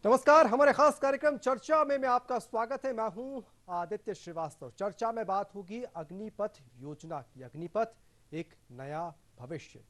नमस्कार, हमारे खास कार्यक्रम चर्चा में आपका स्वागत है। मैं हूं आदित्य श्रीवास्तव। चर्चा में बात होगी अग्निपथ योजना की। अग्निपथ एक नया भविष्य।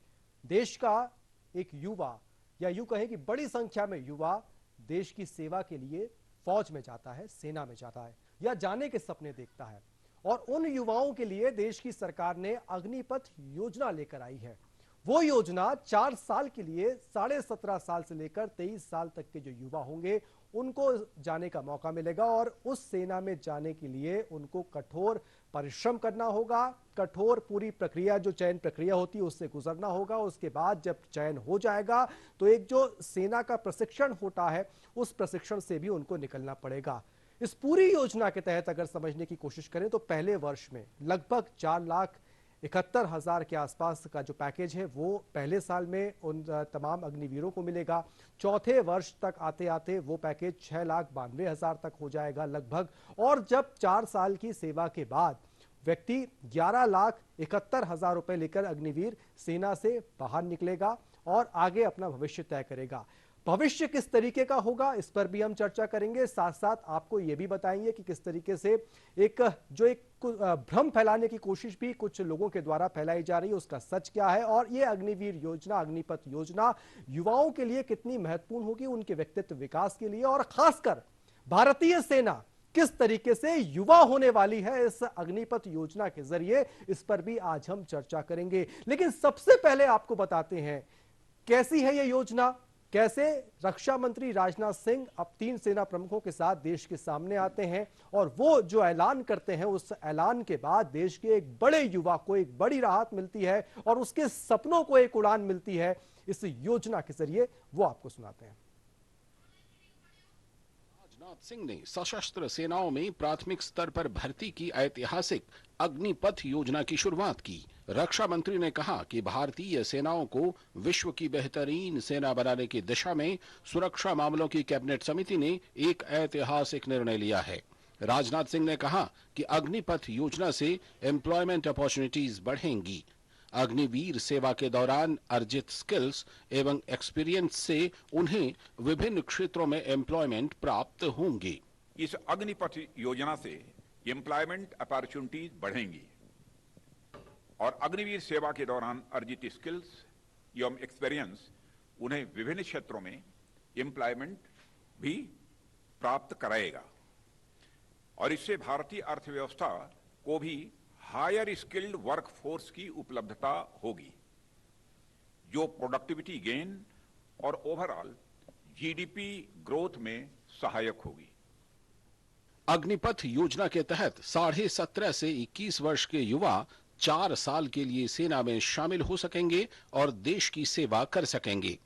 देश का एक युवा, या यूं कहें कि बड़ी संख्या में युवा देश की सेवा के लिए फौज में जाता है, सेना में जाता है या जाने के सपने देखता है। और उन युवाओं के लिए देश की सरकार ने अग्निपथ योजना लेकर आई है। वो योजना 4 साल के लिए 17.5 साल से लेकर 23 साल तक के जो युवा होंगे उनको जाने का मौका मिलेगा। और उस सेना में जाने के लिए उनको कठोर परिश्रम करना होगा, कठोर पूरी प्रक्रिया, जो चयन प्रक्रिया होती है उससे गुजरना होगा। उसके बाद जब चयन हो जाएगा तो एक जो सेना का प्रशिक्षण होता है उस प्रशिक्षण से भी उनको निकलना पड़ेगा। इस पूरी योजना के तहत अगर समझने की कोशिश करें तो पहले वर्ष में लगभग 4,71,000 के आसपास का जो पैकेज है वो पहले साल में उन तमाम अग्निवीरों को मिलेगा। चौथे वर्ष तक आते आते वो पैकेज 6,92,000 तक हो जाएगा लगभग। और जब 4 साल की सेवा के बाद व्यक्ति 11,71,000 रुपए लेकर अग्निवीर सेना से बाहर निकलेगा और आगे अपना भविष्य तय करेगा। भविष्य किस तरीके का होगा इस पर भी हम चर्चा करेंगे। साथ साथ आपको यह भी बताएंगे कि किस तरीके से एक भ्रम फैलाने की कोशिश भी कुछ लोगों के द्वारा फैलाई जा रही है, उसका सच क्या है और ये अग्निवीर योजना, अग्निपथ योजना युवाओं के लिए कितनी महत्वपूर्ण होगी, उनके व्यक्तित्व विकास के लिए। और खासकर भारतीय सेना किस तरीके से युवा होने वाली है इस अग्निपथ योजना के जरिए, इस पर भी आज हम चर्चा करेंगे। लेकिन सबसे पहले आपको बताते हैं कैसी है यह योजना, कैसे रक्षा मंत्री राजनाथ सिंह अब 3 सेना प्रमुखों के साथ देश के सामने आते हैं और वो जो ऐलान करते हैं उस ऐलान के बाद देश के एक बड़े युवा को एक बड़ी राहत मिलती है और उसके सपनों को एक उड़ान मिलती है इस योजना के जरिए, वो आपको सुनाते हैं। राजनाथ सिंह ने सशस्त्र सेनाओं में प्राथमिक स्तर पर भर्ती की ऐतिहासिक अग्निपथ योजना की शुरुआत की। रक्षा मंत्री ने कहा कि भारतीय सेनाओं को विश्व की बेहतरीन सेना बनाने की दिशा में सुरक्षा मामलों की कैबिनेट समिति ने एक ऐतिहासिक निर्णय लिया है। राजनाथ सिंह ने कहा कि अग्निपथ योजना से एम्प्लॉयमेंट अपॉर्चुनिटीज बढ़ेंगी। अग्निवीर सेवा के दौरान अर्जित स्किल्स एवं एक्सपीरियंस से उन्हें विभिन्न क्षेत्रों में एम्प्लॉयमेंट प्राप्त होंगे। इस अग्निपथ योजना से एम्प्लॉयमेंट अपॉर्चुनिटीज बढ़ेंगी और अग्निवीर सेवा के दौरान अर्जित स्किल्स एवं एक्सपीरियंस उन्हें विभिन्न क्षेत्रों में एम्प्लॉयमेंट भी प्राप्त कराएगा और इससे भारतीय अर्थव्यवस्था को भी हायर स्किल्ड वर्कफोर्स की उपलब्धता होगी, जो प्रोडक्टिविटी गेन और ओवरऑल जीडीपी ग्रोथ में सहायक होगी। अग्निपथ योजना के तहत 17.5 से 21 वर्ष के युवा 4 साल के लिए सेना में शामिल हो सकेंगे और देश की सेवा कर सकेंगे।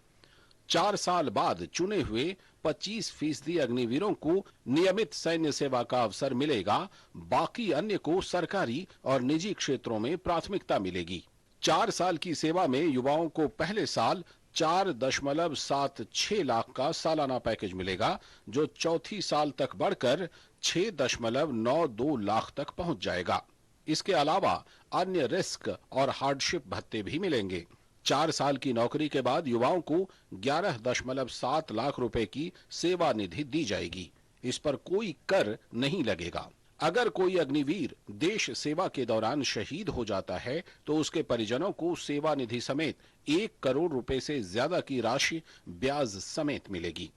4 साल बाद चुने हुए 25% अग्निवीरों को नियमित सैन्य सेवा का अवसर मिलेगा। बाकी अन्य को सरकारी और निजी क्षेत्रों में प्राथमिकता मिलेगी। 4 साल की सेवा में युवाओं को पहले साल 4.76 लाख का सालाना पैकेज मिलेगा, जो चौथी साल तक बढ़कर 6.92 लाख तक पहुंच जाएगा। इसके अलावा अन्य रिस्क और हार्डशिप भत्ते भी मिलेंगे। 4 साल की नौकरी के बाद युवाओं को 11.7 लाख रुपए की सेवा निधि दी जाएगी। इस पर कोई कर नहीं लगेगा। अगर कोई अग्निवीर देश सेवा के दौरान शहीद हो जाता है तो उसके परिजनों को सेवा निधि समेत 1 करोड़ रुपए से ज्यादा की राशि ब्याज समेत मिलेगी।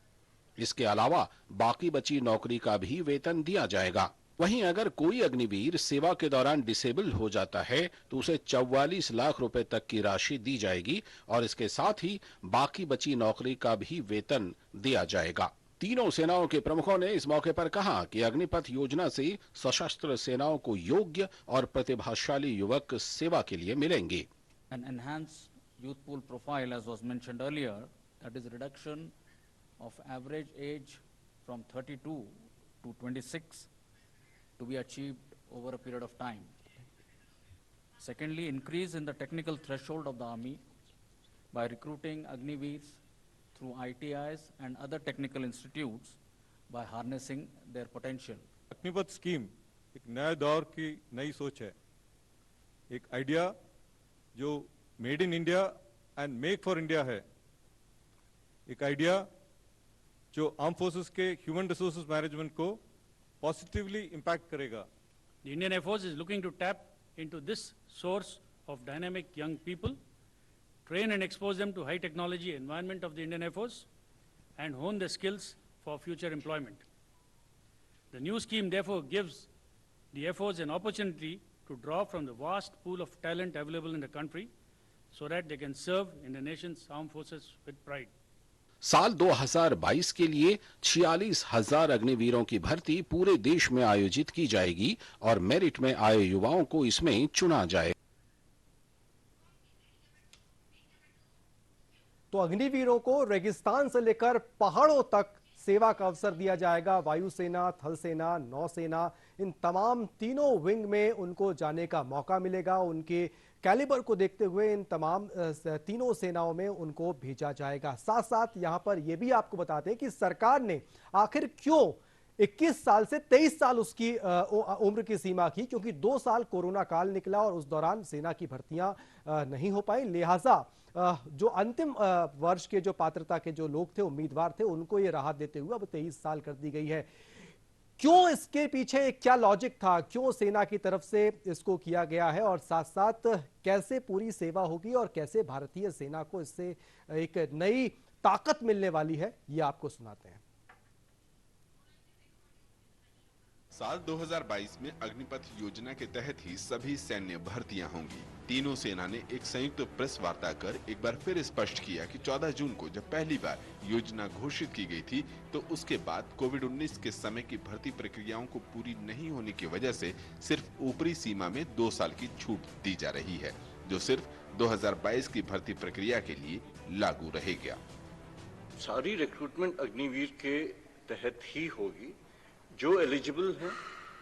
इसके अलावा बाकी बची नौकरी का भी वेतन दिया जाएगा। वहीं अगर कोई अग्निवीर सेवा के दौरान डिसेबल हो जाता है तो उसे 44 लाख रुपए तक की राशि दी जाएगी और इसके साथ ही बाकी बची नौकरी का भी वेतन दिया जाएगा। तीनों सेनाओं के प्रमुखों ने इस मौके पर कहा कि अग्निपथ योजना से सशस्त्र सेनाओं को योग्य और प्रतिभाशाली युवक सेवा के लिए मिलेंगे। An enhanced youth pool profile, as was mentioned earlier, that is reduction of average age from 32 to 26 to be achieved over a period of time. Secondly, increase in the technical threshold of the Army by recruiting Agniveers through ITIs and other technical institutes by harnessing their potential. Agnipath scheme एक नए दौर की नई सोच है, एक idea जो made in India and make for India है, एक आइडिया जो आर्म फोर्सेस के ह्यूमन रिसोर्सेज मैनेजमेंट को पॉजिटिवली इम्पैक्ट करेगा। The Indian Air Force is looking to tap into this source of dynamic young people, train and expose them to high technology environment of the Indian Air Force, and hone their skills for future employment. The new scheme therefore gives the Air Force an opportunity to draw from the vast pool of talent available in the country so that they can serve in the nation's armed forces with pride. साल 2022 के लिए 46,000 अग्निवीरों की भर्ती पूरे देश में आयोजित की जाएगी और मेरिट में आए युवाओं को इसमें चुना जाए। तो अग्निवीरों को रेगिस्तान से लेकर पहाड़ों तक सेवा का अवसर दिया जाएगा। वायुसेना, थल सेना, नौसेना, इन तमाम तीनों विंग में उनको जाने का मौका मिलेगा। उनके कैलिबर को देखते हुए इन तमाम तीनों सेनाओं में उनको भेजा जाएगा। साथ साथ यहां पर यह भी आपको बताते हैं कि सरकार ने आखिर क्यों 21 साल से 23 साल उसकी उम्र की सीमा की, क्योंकि 2 साल कोरोना काल निकला और उस दौरान सेना की भर्तियां नहीं हो पाई। लिहाजा जो अंतिम वर्ष के जो पात्रता के जो लोग थे, उम्मीदवार थे, उनको ये राहत देते हुए अब 23 साल कर दी गई है। क्यों, इसके पीछे क्या लॉजिक था, क्यों सेना की तरफ से इसको किया गया है और साथ साथ कैसे पूरी सेवा होगी और कैसे भारतीय सेना को इससे एक नई ताकत मिलने वाली है, ये आपको सुनाते हैं। साल 2022 में अग्निपथ योजना के तहत ही सभी सैन्य भर्तियां होंगी। तीनों सेना ने एक संयुक्त प्रेस वार्ता कर एक बार फिर स्पष्ट किया कि 14 जून को जब पहली बार योजना घोषित की गई थी तो उसके बाद कोविड-19 के समय की भर्ती प्रक्रियाओं को पूरी नहीं होने की वजह से सिर्फ ऊपरी सीमा में 2 साल की छूट दी जा रही है, जो सिर्फ 2022 की भर्ती प्रक्रिया के लिए लागू रहेगा। सारी रिक्रूटमेंट अग्निवीर के तहत ही होगी। जो एलिजिबल हैं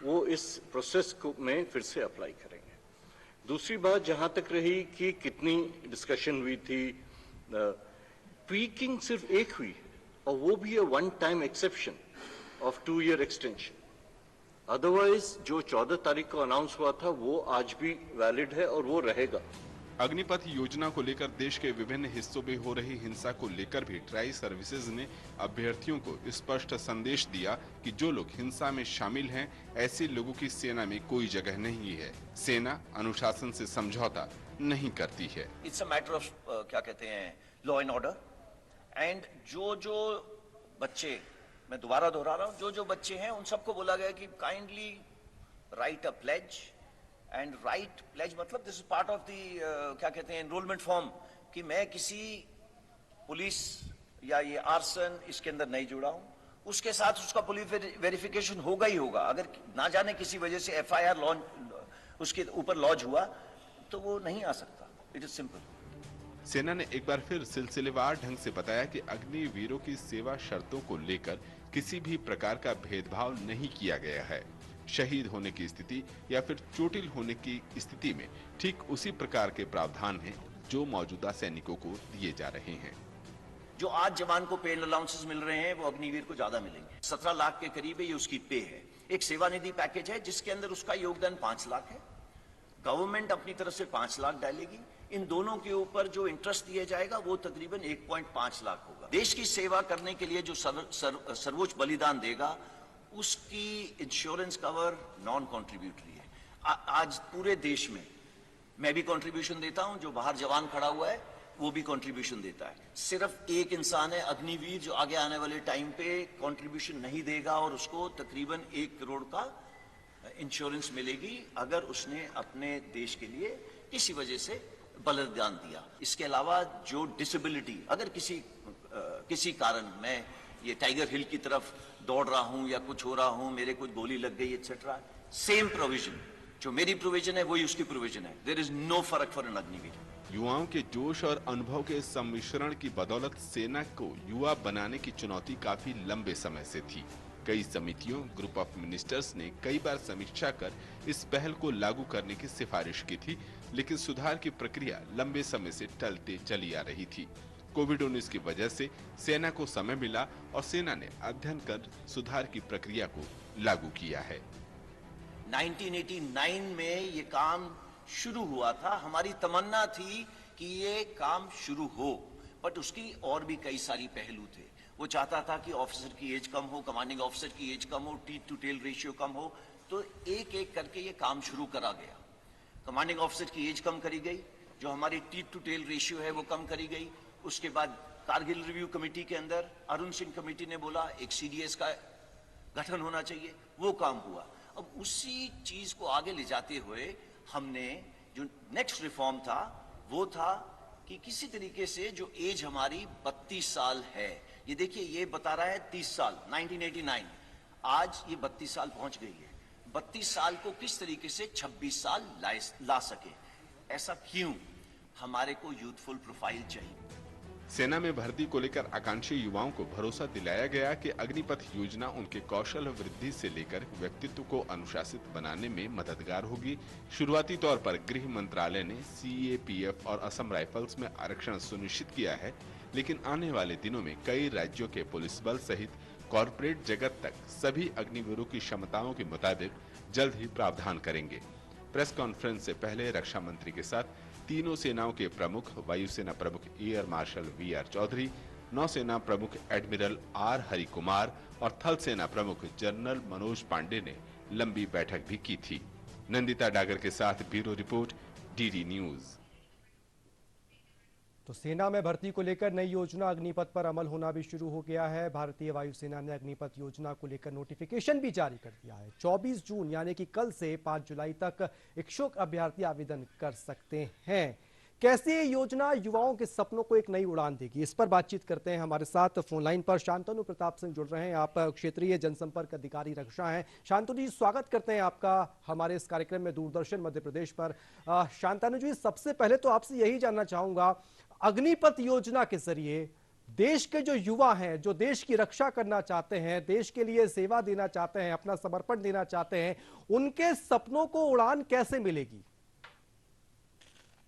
वो इस प्रोसेस को में फिर से अप्लाई करेंगे। दूसरी बात जहां तक रही कि कितनी डिस्कशन हुई थी, ट्वीकिंग सिर्फ एक हुई है और वो भी है one time exception of 2 year extension. Otherwise जो 14 तारीख को अनाउंस हुआ था वो आज भी वैलिड है और वो रहेगा। अग्निपथ योजना को लेकर देश के विभिन्न हिस्सों में हो रही हिंसा को लेकर भी ट्राई सर्विसेज ने अभ्यर्थियों को स्पष्ट संदेश दिया कि जो लोग हिंसा में शामिल हैं, ऐसे लोगों की सेना में कोई जगह नहीं है। सेना अनुशासन से समझौता नहीं करती है। इट्स अ मैटर ऑफ क्या कहते हैं, लॉ एंड ऑर्डर। एंड जो बच्चे, मैं दोबारा दोहरा रहा हूँ, जो बच्चे हैं उन सबको बोला गया कि kindly write a pledge. And write pledge मतलब this is part of the क्या कहते हैं एनरोलमेंट फॉर्म, कि मैं किसी पुलिस या ये आर्सन इसके अंदर नहीं जुड़ा हूं। उसके साथ उसका पुलिस वेरिफिकेशन होगा ही होगा। अगर ना जाने किसी वजह से एफआईआर लॉन्च उसके ऊपर लॉन्च हुआ तो वो नहीं आ सकता। It is simple. सेना ने एक बार फिर सिलसिलेवार ढंग से बताया कि अग्निवीरों की सेवा शर्तों को लेकर किसी भी प्रकार का भेदभाव नहीं किया गया है। शहीद होने की स्थिति या फिर चोटिल होने की स्थिति में ठीक उसी प्रकार के प्रावधान हैं जो मौजूदा सैनिकों को दिए जा रहे हैं। जो आज जवान को पेड अलाउंसेस मिल रहे हैं वो अग्निवीर को ज्यादा मिलेंगे। 17 लाख के करीब ये उसकी पे है। एक सेवानिधि पैकेज है जिसके अंदर उसका योगदान 5 लाख है। गवर्नमेंट अपनी तरफ से 5 लाख डालेगी। इन दोनों के ऊपर जो इंटरेस्ट दिया जाएगा वो तकरीबन 1.5 लाख होगा। देश की सेवा करने के लिए जो सर्वोच्च बलिदान देगा उसकी इंश्योरेंस कवर नॉन कॉन्ट्रीब्यूटरी है। आज पूरे देश में मैं भी कंट्रीब्यूशन देता हूं, जो बाहर जवान खड़ा हुआ है वो भी कंट्रीब्यूशन देता है। सिर्फ एक इंसान है अग्निवीर जो आगे आने वाले टाइम पे कंट्रीब्यूशन नहीं देगा और उसको तकरीबन 1 करोड़ का इंश्योरेंस मिलेगी अगर उसने अपने देश के लिए किसी वजह से बलिदान दिया। इसके अलावा जो डिसेबिलिटी, अगर किसी कारण मैं ये टाइगर हिल की तरफ दौड़ रहा हूं या कुछ हो रहा हूं, मेरे कुछ गोली लग गई एक्सेट्रा, सेम प्रोविजन जो मेरी प्रोविजन है वही उसकी प्रोविजन है। देयर इज नो फर्क फॉर एन अग्निवीर। युवाओं के जोश और अनुभव के सम्मिश्रण की बदौलत सेना को युवा बनाने की चुनौती काफी लंबे समय से थी। कई समितियों, ग्रुप ऑफ मिनिस्टर्स ने कई बार समीक्षा कर इस पहल को लागू करने की सिफारिश की थी, लेकिन सुधार की प्रक्रिया लंबे समय से टलते चली आ रही थी। कोविड-19 की वजह से सेना को समय मिला और सेना ने अध्ययन कर सुधार की प्रक्रिया को लागू किया है। 1989 में ये काम शुरू हुआ था। हमारी तमन्ना थी कि ये काम शुरू हो, बट उसकी और भी कई सारी पहलू थे। वो चाहता था कि ऑफिसर की एज कम हो, कमांडिंग ऑफिसर की एज कम हो, टीथ टू टेल रेशियो कम हो। तो एक एक करके ये काम शुरू करा गया। कमांडिंग ऑफिसर की एज कम करी गई, जो हमारी टीथ टू टेल रेशियो है वो कम करी गई। उसके बाद कारगिल रिव्यू कमेटी के अंदर अरुण सिंह कमेटी ने बोला एक सीडीएस का गठन होना चाहिए, वो काम हुआ। अब उसी चीज को आगे ले जाते हुए हमने जो नेक्स्ट रिफॉर्म था वो था कि किसी तरीके से जो एज हमारी 32 साल है, ये देखिए ये बता रहा है 30 साल 1989, आज ये 32 साल पहुंच गई है। 32 साल को किस तरीके से 26 साल ला सके, ऐसा क्यों? हमारे को यूथफुल प्रोफाइल चाहिए। सेना में भर्ती को लेकर आकांक्षी युवाओं को भरोसा दिलाया गया कि अग्निपथ योजना उनके कौशल वृद्धि से लेकर व्यक्तित्व को अनुशासित बनाने में मददगार होगी। शुरुआती तौर पर गृह मंत्रालय ने सीएपीएफ और असम राइफल्स में आरक्षण सुनिश्चित किया है, लेकिन आने वाले दिनों में कई राज्यों के पुलिस बल सहित कॉरपोरेट जगत तक सभी अग्निवीरों की क्षमताओं के मुताबिक जल्द ही प्रावधान करेंगे। प्रेस कॉन्फ्रेंस से पहले रक्षा मंत्री के साथ तीनों सेनाओं के प्रमुख, वायुसेना प्रमुख एयर मार्शल वीआर चौधरी, नौसेना प्रमुख एडमिरल आर हरि कुमार और थल सेना प्रमुख जनरल मनोज पांडे ने लंबी बैठक भी की थी। नंदिता डागर के साथ ब्यूरो रिपोर्ट, डीडी न्यूज। तो सेना में भर्ती को लेकर नई योजना अग्निपथ पर अमल होना भी शुरू हो गया है। भारतीय वायुसेना ने अग्निपथ योजना को लेकर नोटिफिकेशन भी जारी कर दिया है। 24 जून यानी कि कल से 5 जुलाई तक इच्छुक अभ्यर्थी आवेदन कर सकते हैं। कैसे ये योजना युवाओं के सपनों को एक नई उड़ान देगी, इस पर बातचीत करते हैं। हमारे साथ फोन लाइन पर शांतनु प्रताप सिंह जुड़ रहे हैं। आप क्षेत्रीय जनसंपर्क अधिकारी रक्षा हैं। शांतनु जी, स्वागत करते हैं आपका हमारे इस कार्यक्रम में दूरदर्शन मध्य प्रदेश पर। शांतनु जी, सबसे पहले तो आपसे यही जानना चाहूंगा, अग्निपथ योजना के जरिए देश के जो युवा हैं, जो देश की रक्षा करना चाहते हैं, देश के लिए सेवा देना चाहते हैं, अपना समर्पण देना चाहते हैं, उनके सपनों को उड़ान कैसे मिलेगी?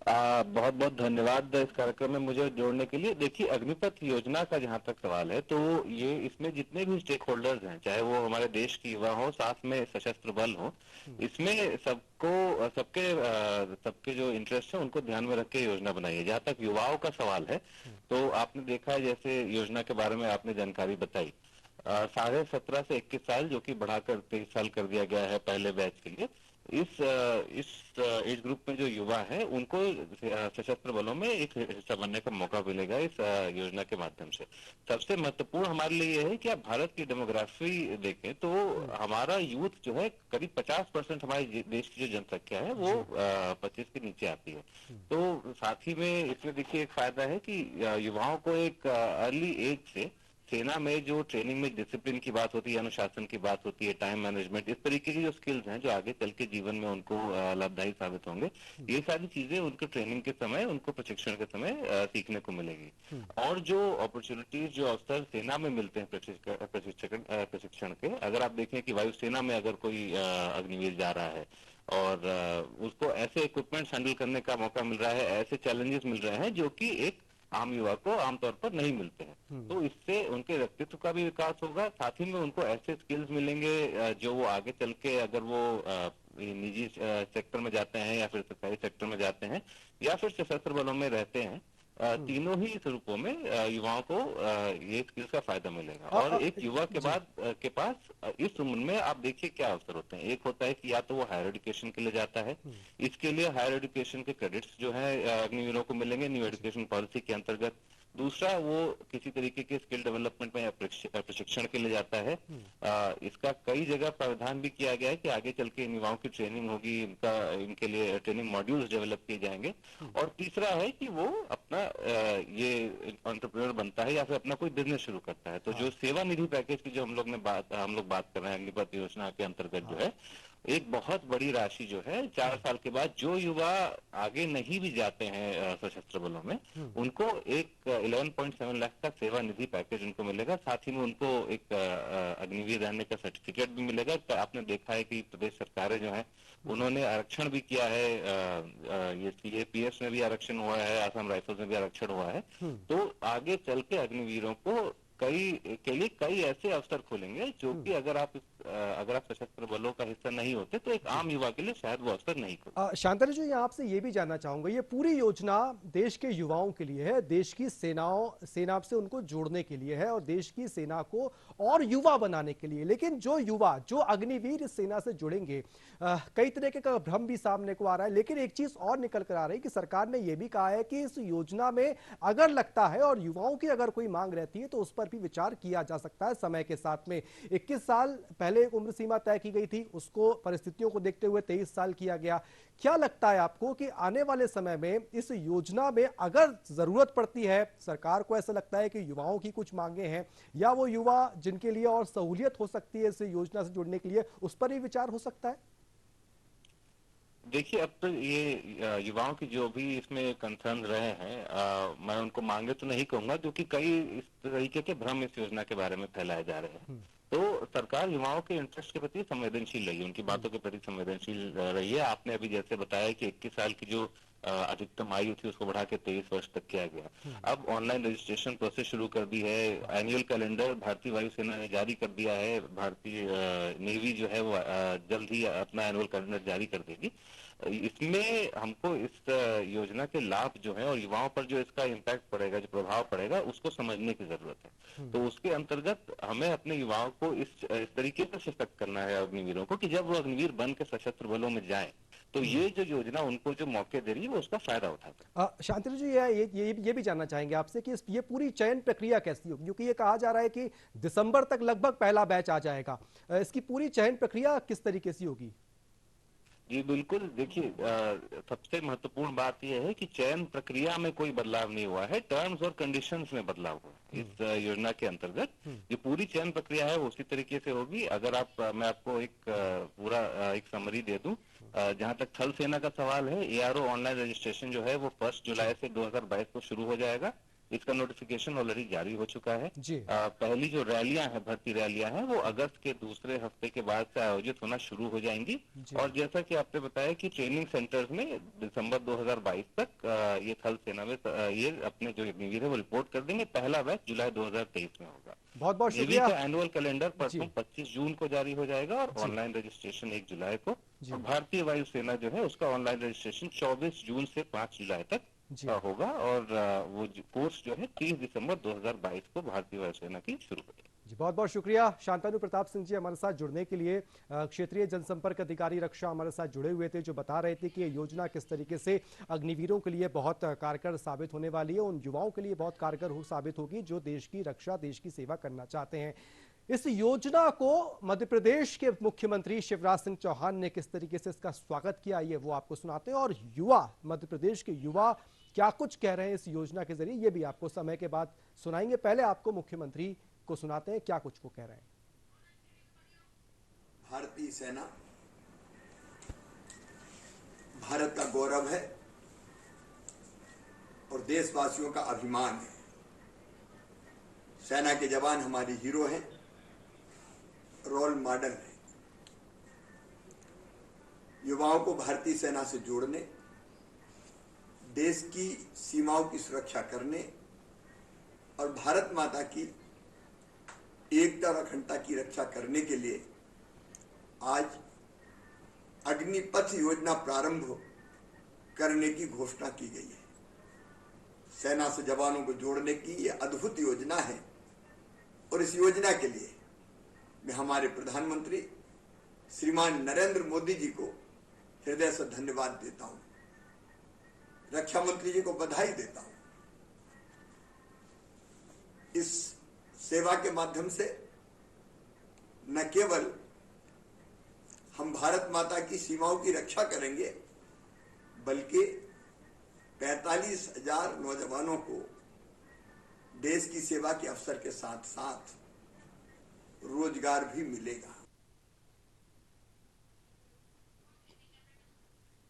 बहुत बहुत धन्यवाद इस कार्यक्रम में मुझे जोड़ने के लिए। देखिए, अग्निपथ योजना का जहां तक सवाल है तो ये इसमें जितने भी स्टेक होल्डर्स हैं, चाहे वो हमारे देश की युवा हो, साथ में सशस्त्र बल हो, इसमें सबको सबके जो इंटरेस्ट है उनको ध्यान में रख के योजना बनाई है। जहाँ तक युवाओं का सवाल है तो आपने देखा है, जैसे योजना के बारे में आपने जानकारी बताई, 17.5 से 21 साल जो कि बढ़ाकर 23 साल कर दिया गया है पहले बैच के लिए। इस एज ग्रुप में जो युवा है उनको सशस्त्र बलों में एक हिस्सा बनने का मौका मिलेगा इस योजना के माध्यम से। सबसे महत्वपूर्ण हमारे लिए यह है कि आप भारत की डेमोग्राफी देखें तो हमारा यूथ जो है करीब 50% हमारे देश की जो जनसंख्या है वो 25 के नीचे आती है। तो साथ ही में इसमें देखिए एक फायदा है कि युवाओं को एक अर्ली एज से सेना में जो ट्रेनिंग में डिसिप्लिन की बात होती है, अनुशासन की बात होती है, टाइम मैनेजमेंट, इस तरीके की जो स्किल्स हैं जो आगे चल के जीवन में उनको लाभदायी साबित होंगे, ये सारी चीजें उनको ट्रेनिंग के समय, उनको प्रशिक्षण के समय सीखने को मिलेगी। और जो अपॉर्चुनिटीज, जो अवसर सेना में मिलते हैं प्रशिक्षण के, अगर आप देखें कि वायुसेना में अगर कोई अग्निवीर जा रहा है और उसको ऐसे इक्विपमेंट्स हैंडल करने का मौका मिल रहा है, ऐसे चैलेंजेस मिल रहे हैं जो कि एक आम युवा को आमतौर पर नहीं मिलते हैं। तो इससे उनके व्यक्तित्व का भी विकास होगा, साथ ही में उनको ऐसे स्किल्स मिलेंगे जो वो आगे चल के, अगर वो निजी सेक्टर में जाते हैं या फिर सरकारी सेक्टर में जाते हैं या फिर सशस्त्र बलों में रहते हैं, तीनों ही स्वरूपों में युवाओं को ये स्किल्स का फायदा मिलेगा। और एक युवा के पास इस उम्र में आप देखिए क्या अवसर होते हैं। एक होता है कि या तो वो हायर एजुकेशन के लिए जाता है, इसके लिए हायर एजुकेशन के क्रेडिट्स जो है अग्निवीरों को मिलेंगे न्यू एजुकेशन पॉलिसी के अंतर्गत। दूसरा, वो किसी तरीके के स्किल डेवलपमेंट में या प्रशिक्षण के लिए जाता है। इसका कई जगह प्रावधान भी किया गया है कि आगे चल के इन युवाओं की ट्रेनिंग होगी, इनके लिए ट्रेनिंग मॉड्यूल्स डेवलप किए जाएंगे। और तीसरा है कि वो अपना ये एंटरप्रेन्योर बनता है या फिर अपना कोई बिजनेस शुरू करता है। तो जो सेवा निधि पैकेज की जो हम लोग बात कर रहे हैं अग्निपथ योजना के अंतर्गत जो है, एक बहुत बड़ी राशि जो है 4 साल के बाद जो युवा आगे नहीं भी जाते हैं सशस्त्र बलों में, उनको एक 11.7 लाख का सेवा निधि पैकेज उनको मिलेगा। साथ ही में उनको एक अग्निवीर रहने का सर्टिफिकेट भी मिलेगा। तो आपने देखा है कि प्रदेश सरकारें जो है उन्होंने आरक्षण भी किया है, ये सीएपीएफ में भी आरक्षण हुआ है, असम राइफल्स में भी आरक्षण हुआ है। तो आगे चल के अग्निवीरों को कई ऐसे अवसर खुलेंगे जो कि अगर आप सशस्त्र बलों का हिस्सा नहीं होते तो एक आम युवा के लिए शायद वो अवसर नहीं खुले। शांतनु जी, यहाँ आपसे ये भी जानना चाहूंगा, ये पूरी योजना देश के युवाओं के लिए है, देश की सेना से उनको जोड़ने के लिए है और देश की सेना को और युवा बनाने के लिए। लेकिन जो युवा, जो अग्निवीर इस सेना से जुड़ेंगे, कई तरीके का भ्रम भी सामने को आ रहा है। लेकिन एक चीज और निकल कर आ रही है कि सरकार ने यह भी कहा है कि इस योजना में अगर लगता है और युवाओं की अगर कोई मांग रहती है तो उस पर भी विचार किया जा सकता है समय के साथ में। 21 साल पहले एक उम्र सीमा तय की गई थी, उसको परिस्थितियों को देखते हुए 23 साल किया गया। क्या लगता है आपको कि आने वाले समय में इस योजना में अगर जरूरत पड़ती है, सरकार को ऐसा लगता है कि युवाओं की कुछ मांगे हैं या वो युवा जिनके लिए और सहूलियत हो सकती है इस योजना से जुड़ने के लिए, उस पर भी विचार हो सकता है? देखिए, अब तो ये युवाओं की जो भी इसमें कंसर्न रहे हैं, मैं उनको मांगे तो नहीं कहूंगा, क्योंकि कई इस तरीके के भ्रम इस योजना के बारे में फैलाए जा रहे हैं। तो सरकार युवाओं के इंटरेस्ट के प्रति संवेदनशील रही है, उनकी बातों के प्रति संवेदनशील रही है। आपने अभी जैसे बताया कि 21 साल की जो अधिकतम आयु थी उसको बढ़ा के 23 वर्ष तक किया गया। अब ऑनलाइन रजिस्ट्रेशन प्रोसेस शुरू कर दी है। एनुअल कैलेंडर भारतीय वायुसेना ने जारी कर दिया है। भारतीय नेवी जो है वो जल्द ही अपना एनुअल कैलेंडर जारी कर देगी। इसमें हमको इस योजना के लाभ जो है और युवाओं पर जो इसका इम्पैक्ट पड़ेगा, जो प्रभाव पड़ेगा, उसको समझने की जरूरत है। तो उसके अंतर्गत हमें अपने युवाओं को इस तरीके से सशक्त करना है अग्निवीरों को कि जब वो अग्निवीर बन के सशस्त्र बलों में जाएं तो ये जो योजना उनको जो मौके दे रही है वो उसका फायदा उठाता है। शांतनु जी, ये भी जानना चाहेंगे आपसे कि ये पूरी चयन प्रक्रिया कैसी होगी, क्योंकि ये कहा जा रहा है कि दिसंबर तक लगभग पहला बैच आ जाएगा। इसकी पूरी चयन प्रक्रिया किस तरीके से होगी? जी बिल्कुल, देखिए, सबसे महत्वपूर्ण बात यह है कि चयन प्रक्रिया में कोई बदलाव नहीं हुआ है, टर्म्स और कंडीशंस में बदलाव हुआ है। इस योजना के अंतर्गत जो पूरी चयन प्रक्रिया है वो उसी तरीके से होगी। अगर मैं आपको एक पूरा एक समरी दे दूं, जहां तक थल सेना का सवाल है, एआरओ ऑनलाइन रजिस्ट्रेशन जो है वो 1 जुलाई से 2022 को शुरू हो जाएगा। इसका नोटिफिकेशन ऑलरेडी जारी हो चुका है। पहली जो रैलियां हैं, भर्ती रैलियां हैं, वो अगस्त के दूसरे हफ्ते के बाद से आयोजित होना शुरू हो जाएंगी। और जैसा कि आपने बताया कि ट्रेनिंग सेंटर्स में दिसंबर 2022 तक ये थल सेना में ये अपने जो अग्निवीर है वो रिपोर्ट कर देंगे। पहला बैच जुलाई 2023 में होगा। बहुत बहुत शुक्रिया। का एनुअल कैलेंडर 25 जून को जारी हो जाएगा और ऑनलाइन रजिस्ट्रेशन 1 जुलाई को। और भारतीय वायुसेना जो है उसका ऑनलाइन रजिस्ट्रेशन 24 जून से 5 जुलाई तक होगा। और वो कोर्स जो है 30 दिसंबर 2022 को भारतीय वायुसेना की शुरू होगी। जी, बहुत बहुत शुक्रिया शांतनु प्रताप सिंह जी हमारे साथ जुड़ने के लिए। क्षेत्रीय जनसंपर्क अधिकारी रक्षा हमारे साथ जुड़े हुए थे, जो बता रहे थे कि ये योजना किस तरीके से अग्निवीरों के लिए बहुत कारगर साबित होने वाली है, उन युवाओं के लिए बहुत कारगर साबित होगी जो देश की रक्षा, देश की सेवा करना चाहते हैं। इस योजना को मध्य प्रदेश के मुख्यमंत्री शिवराज सिंह चौहान ने किस तरीके से इसका स्वागत किया, ये वो आपको सुनाते हैं। और युवा, मध्य प्रदेश के युवा क्या कुछ कह रहे हैं इस योजना के जरिए, ये भी आपको समय के बाद सुनाएंगे। पहले आपको मुख्यमंत्री को सुनाते हैं क्या कुछ को कह रहे हैं। भारतीय सेना भारत का गौरव है और देशवासियों का अभिमान है। सेना के जवान हमारे हीरो हैं, रोल मॉडल हैं। युवाओं को भारतीय सेना से जोड़ने, देश की सीमाओं की सुरक्षा करने और भारत माता की एकता और अखंडता की रक्षा करने के लिए आज अग्निपथ योजना प्रारंभ करने की घोषणा की गई है। सेना से जवानों को जोड़ने की यह अद्भुत योजना है और इस योजना के लिए मैं हमारे प्रधानमंत्री श्रीमान नरेंद्र मोदी जी को हृदय से धन्यवाद देता हूं, रक्षा मंत्री जी को बधाई देता हूं। इस सेवा के माध्यम से न केवल हम भारत माता की सीमाओं की रक्षा करेंगे, बल्कि 45,000 नौजवानों को देश की सेवा के अवसर के साथ साथ रोजगार भी मिलेगा।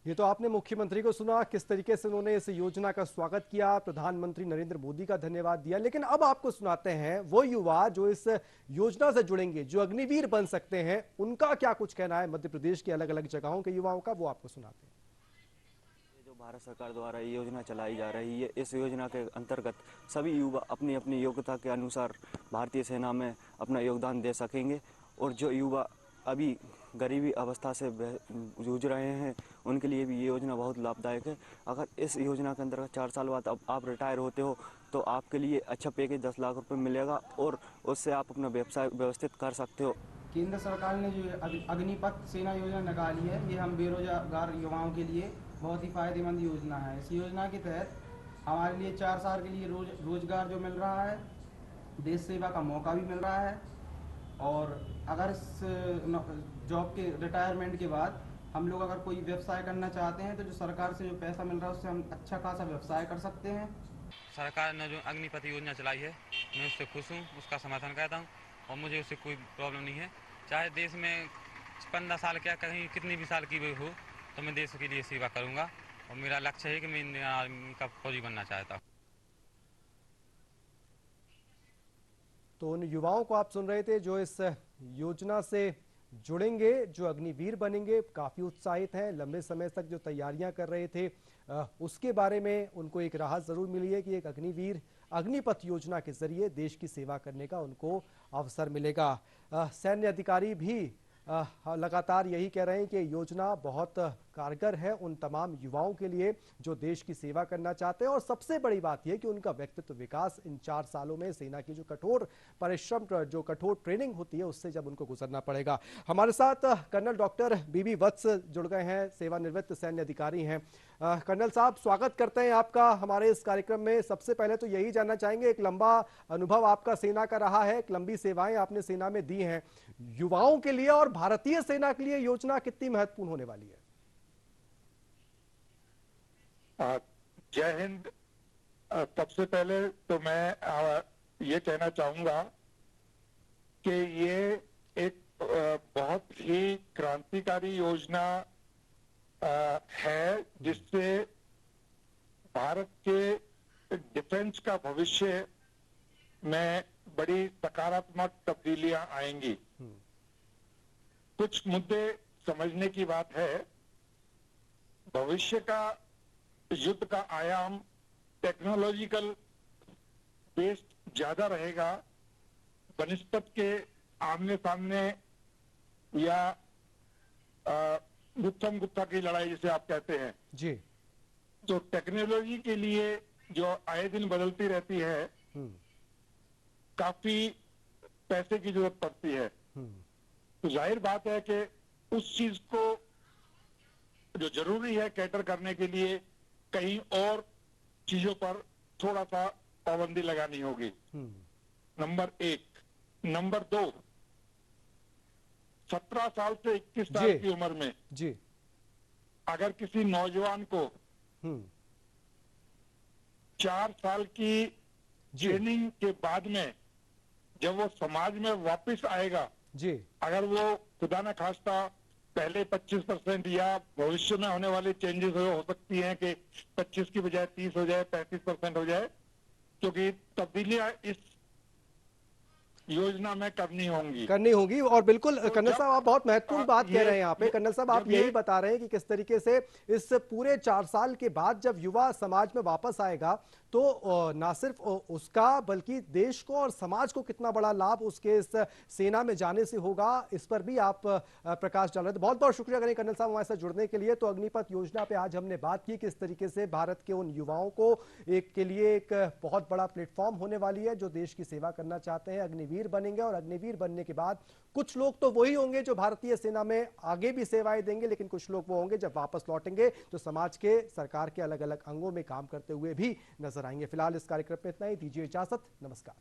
ये तो आपने मुख्यमंत्री को सुना, किस तरीके से उन्होंने इस योजना का स्वागत किया, प्रधानमंत्री नरेंद्र मोदी का धन्यवाद दिया। लेकिन अब आपको सुनाते हैं वो युवा जो इस योजना से जुड़ेंगे, जो अग्निवीर बन सकते हैं, उनका क्या कुछ कहना है मध्य प्रदेश के अलग अलग जगहों के युवाओं का, वो आपको सुनाते हैं। भारत सरकार द्वारा ये योजना चलाई जा रही है। इस योजना के अंतर्गत सभी युवा अपनी अपनी योग्यता के अनुसार भारतीय सेना में अपना योगदान दे सकेंगे और जो युवा अभी गरीबी अवस्था से जूझ रहे हैं उनके लिए भी ये योजना बहुत लाभदायक है। अगर इस योजना के अंतर्गत 4 साल बाद अब आप रिटायर होते हो तो आपके लिए अच्छा पैकेज 10 लाख रुपए मिलेगा और उससे आप अपना व्यवसाय व्यवस्थित कर सकते हो। केंद्र सरकार ने जो अग्निपथ सेना योजना निकाली है, ये हम बेरोजगार युवाओं के लिए बहुत ही फायदेमंद योजना है। इस योजना के तहत हमारे लिए 4 साल के लिए रोजगार जो मिल रहा है, देश सेवा का मौका भी मिल रहा है और अगर इस जॉब के रिटायरमेंट के बाद हम लोग अगर कोई व्यवसाय करना चाहते हैं तो जो सरकार से जो पैसा मिल रहा है उससे हम अच्छा खासा व्यवसाय कर सकते हैं। सरकार ने जो अग्निपथ योजना चलाई है मैं उससे खुश हूँ, उसका समर्थन करता हूँ और मुझे उससे कोई प्रॉब्लम नहीं है। चाहे देश में 15 साल क्या कहीं कितनी भी साल की भी हो तो मैं देश के लिए सेवा करूँगा और मेरा लक्ष्य है कि मैं इंडियन आर्मी का फौजी बनना चाहता हूँ। तो उन युवाओं को आप सुन रहे थे जो इस योजना से जुड़ेंगे, जो अग्निवीर बनेंगे, काफ़ी उत्साहित हैं। लंबे समय तक जो तैयारियां कर रहे थे उसके बारे में उनको एक राहत ज़रूर मिली है कि एक अग्निवीर अग्निपथ योजना के जरिए देश की सेवा करने का उनको अवसर मिलेगा। सैन्य अधिकारी भी लगातार यही कह रहे हैं कि योजना बहुत कारगर है उन तमाम युवाओं के लिए जो देश की सेवा करना चाहते हैं और सबसे बड़ी बात यह कि उनका व्यक्तित्व विकास इन 4 सालों में सेना की जो कठोर परिश्रम, जो कठोर ट्रेनिंग होती है उससे जब उनको गुजरना पड़ेगा। हमारे साथ कर्नल डॉक्टर बीबी वत्स जुड़ गए हैं, सेवानिवृत्त सैन्य अधिकारी हैं। कर्नल साहब, स्वागत करते हैं आपका हमारे इस कार्यक्रम में। सबसे पहले तो यही जानना चाहेंगे, एक लंबा अनुभव आपका सेना का रहा है, एक लंबी सेवाएं आपने सेना में दी हैं, युवाओं के लिए और भारतीय सेना के लिए योजना कितनी महत्वपूर्ण होने वाली है? जय हिंद। सबसे पहले तो मैं ये कहना चाहूंगा कि ये एक बहुत ही क्रांतिकारी योजना है जिससे भारत के डिफेंस का भविष्य में बड़ी सकारात्मक तब्दीलियां आएंगी। कुछ मुद्दे समझने की बात है। भविष्य का युद्ध का आयाम टेक्नोलॉजिकल बेस्ड ज्यादा रहेगा बनिस्पत के आमने सामने या गुत्थम गुत्था की लड़ाई जिसे आप कहते हैं जी। तो टेक्नोलॉजी के लिए जो आए दिन बदलती रहती है काफी पैसे की जरूरत पड़ती है। तो जाहिर बात है कि उस चीज को जो जरूरी है कैटर करने के लिए कहीं और चीजों पर थोड़ा सा पाबंदी लगानी होगी। नंबर 1। नंबर 2, 17 साल से 21 साल की उम्र में जी अगर किसी नौजवान को 4 साल की ट्रेनिंग के बाद में जब वो समाज में वापस आएगा जी, अगर वो खुदा न खास्ता पहले 25% या भविष्य में होने वाली चेंजेस हो सकती हैं कि 25 की बजाय 30 हो जाए, 35% हो जाए, क्योंकि तब्दीलियां इस योजना में करनी होंगी। और बिल्कुल कर्नल साहब आप बहुत महत्वपूर्ण बात कह रहे हैं यहाँ पे। कर्नल साहब आप यही बता रहे हैं कि किस तरीके से इस पूरे 4 साल के बाद जब युवा समाज में वापस आएगा तो ना सिर्फ उसका बल्कि देश को और समाज को कितना बड़ा लाभ उसके इस सेना में जाने से होगा, इस पर भी आप प्रकाश डाल रहे थे। बहुत बहुत शुक्रिया करें कर्नल साहब हमारे साथ जुड़ने के लिए। तो अग्निपथ योजना पे आज हमने बात की किस तरीके से भारत के उन युवाओं को के लिए एक बहुत बड़ा प्लेटफॉर्म होने वाली है जो देश की सेवा करना चाहते हैं, अग्निवीर बनेंगे और अग्निवीर बनने के बाद कुछ लोग तो वही होंगे जो भारतीय सेना में आगे भी सेवाएं देंगे, लेकिन कुछ लोग वो होंगे जब वापस लौटेंगे तो समाज के, सरकार के अलग अलग अंगों में काम करते हुए भी नजर आएंगे। फिलहाल इस कार्यक्रम में इतना ही, दीजिए इजाजत, नमस्कार।